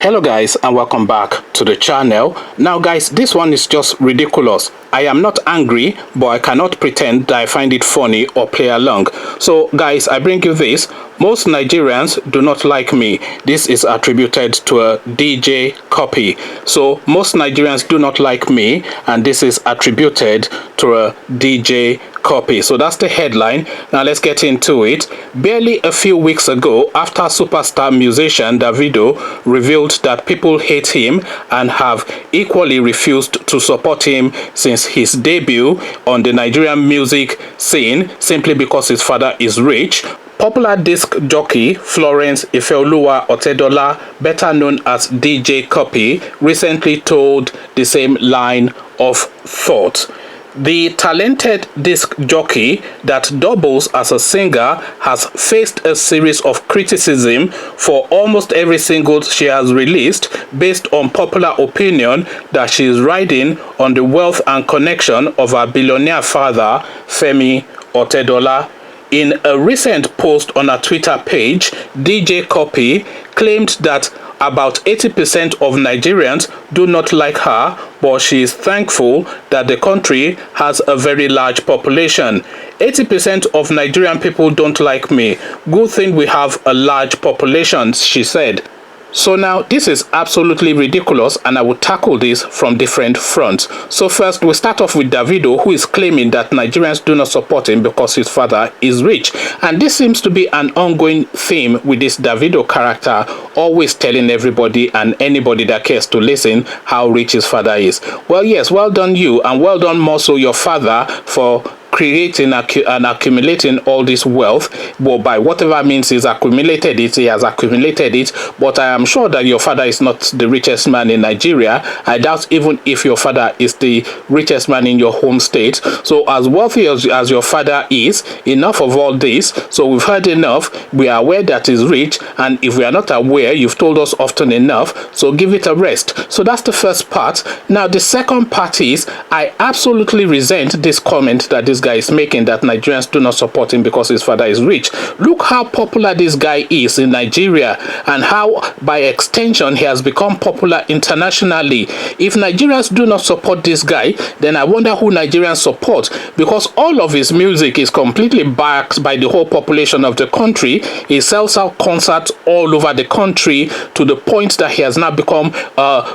Hello guys, and welcome back to the channel. Now guys, this one is just ridiculous. I am not angry, but I cannot pretend that I find it funny or play along. So guys, I bring you this. Most Nigerians do not like me. This is attributed to a DJ Cuppy. So most Nigerians do not like me, and this is attributed to a DJ Cuppy. So that's the headline. Now let's get into it. Barely a few weeks ago, after superstar musician Davido revealed that people hate him and have equally refused to support him since his debut on the Nigerian music scene simply because his father is rich, popular disc jockey Florence Ifeoluwa Otedola, better known as DJ Cuppy, recently told the same line of thought. The talented disc jockey that doubles as a singer has faced a series of criticism for almost every single she has released based on popular opinion that she is riding on the wealth and connection of her billionaire father, Femi Otedola. In a recent post on her Twitter page, DJ Cuppy claimed that about 80% of Nigerians do not like her, but she is thankful that the country has a very large population. 80% of Nigerian people don't like me. Good thing we have a large population, she said. So now this is absolutely ridiculous, and I will tackle this from different fronts. So first, we start off with Davido, who is claiming that Nigerians do not support him because his father is rich. And this seems to be an ongoing theme with this Davido character, always telling everybody and anybody that cares to listen how rich his father is. Well, yes, well done you, and well done more so your father for creating and accumulating all this wealth. Well, by whatever means he's accumulated it, he has accumulated it. But I am sure that your father is not the richest man in Nigeria. I doubt even if your father is the richest man in your home state. So as wealthy as your father is, enough of all this. So we've heard enough. We are aware that he's rich, and if we are not aware, you've told us often enough. So give it a rest. So that's the first part. Now the second part is, I absolutely resent this comment that this guy is making, that Nigerians do not support him because his father is rich. Look how popular this guy is in Nigeria, and how by extension he has become popular internationally. If Nigerians do not support this guy, then I wonder who Nigerians support, because all of his music is completely backed by the whole population of the country. He sells out concerts all over the country to the point that he has now become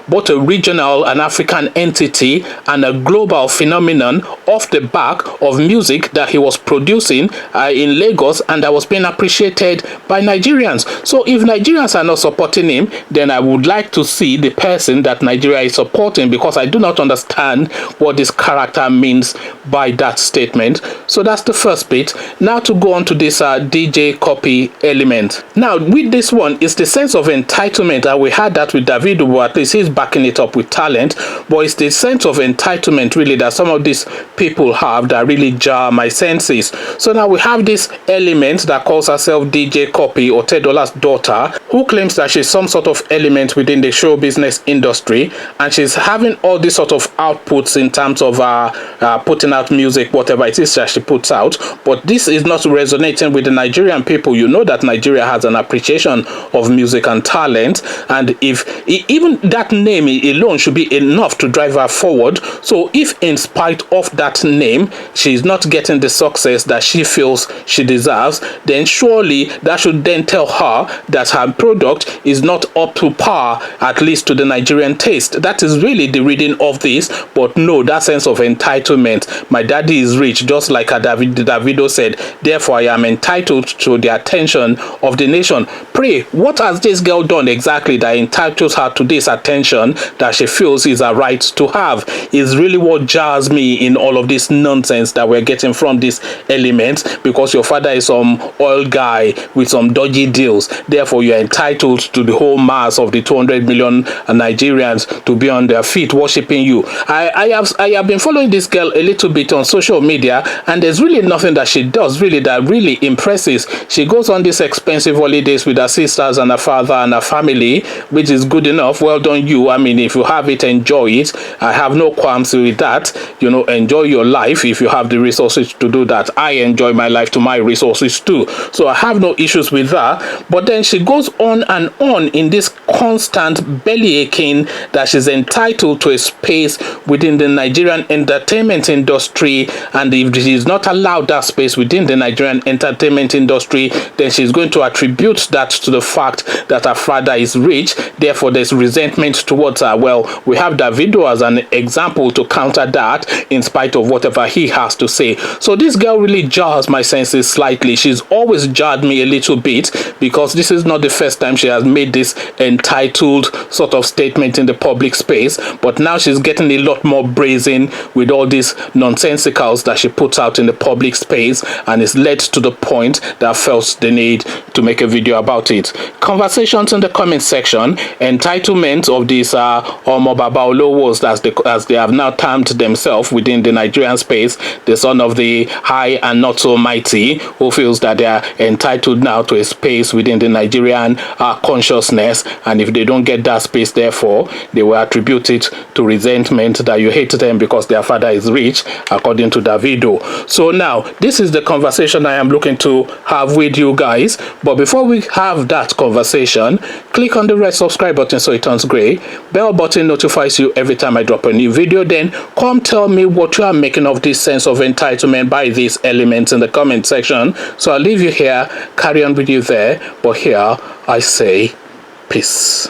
both a regional and African entity and a global phenomenon off the back of music that he was producing in Lagos, and that was being appreciated by Nigerians. So if Nigerians are not supporting him, then I would like to see the person that Nigeria is supporting, because I do not understand what this character means by that statement. So that's the first bit. Now to go on to this DJ Cuppy element. Now with this one, it's the sense of entitlement that we had that with Davido, but at least he's backing it up with talent. But it's the sense of entitlement really that some of these people have that really jar my senses. So now we have this element that calls herself DJ Cuppy, Otedola's daughter, who claims that she's some sort of element within the show business industry, and she's having all these sort of outputs in terms of putting out music, whatever it is that she puts out. But this is not resonating with the Nigerian people. You know that Nigeria has an appreciation of music and talent, and if even that name alone should be enough to drive her forward. So if in spite of that name she's not getting the success that she feels she deserves, then surely that should then tell her that her product is not up to par, at least to the Nigerian taste. That is really the reading of this. But no, that sense of entitlement. My daddy is rich, just like Davido said, therefore I am entitled to the attention of the nation. Pray, what has this girl done exactly that entitles her to this attention that she feels is a right to have? Is really what jars me in all of this nonsense that we're getting from this element, because your father is some oil guy with some dodgy deals, therefore you're entitled to the whole mass of the 200 million Nigerians to be on their feet worshiping you. I have been following this girl a little bit on social media, and there's really nothing that she does really that really impresses. She goes on these expensive holidays with her sisters and her father and her family, which is good enough. Well done you. I mean, if you have it, enjoy it. I have no qualms with that. You know, enjoy your life if you have the resources to do that. I enjoy my life to my resources too. So I have no issues with that. But then she goes on and on in this constant belly aching that she's entitled to a space within the Nigerian entertainment industry, and if she's not allowed that space within the Nigerian entertainment industry, then she's going to attribute that to the fact that her father is rich, therefore there's resentment towards her. Well, we have Davido as an example to counter that, in spite of whatever he has to say. So this girl really jars my senses slightly. She's always jarred me a little bit, because this is not the first time she has made this entitled sort of statement in the public space, but now she's getting a lot more brazen with all these nonsensicals that she puts out in the public space, and it's led to the point that I felt the need to make a video about it. Conversations in the comment section, entitlement of these Omo Baba Olowos, as they have now termed themselves within the Nigerian space, the son of the high and not so mighty, who feels that they are entitled now to a space within the Nigerian consciousness, and if they don't get that space, therefore they will attribute it to resentment, that you hate them because their father is rich, according to Davido. So now this is the conversation I am looking to have with you guys. But before we have that conversation, click on the red subscribe button so it turns gray. Bell button notifies you every time I drop a new video. Then come tell me what you are making of this sense of entitlement by these elements in the comment section. So I'll leave you here, carry on with you there, but here I say peace.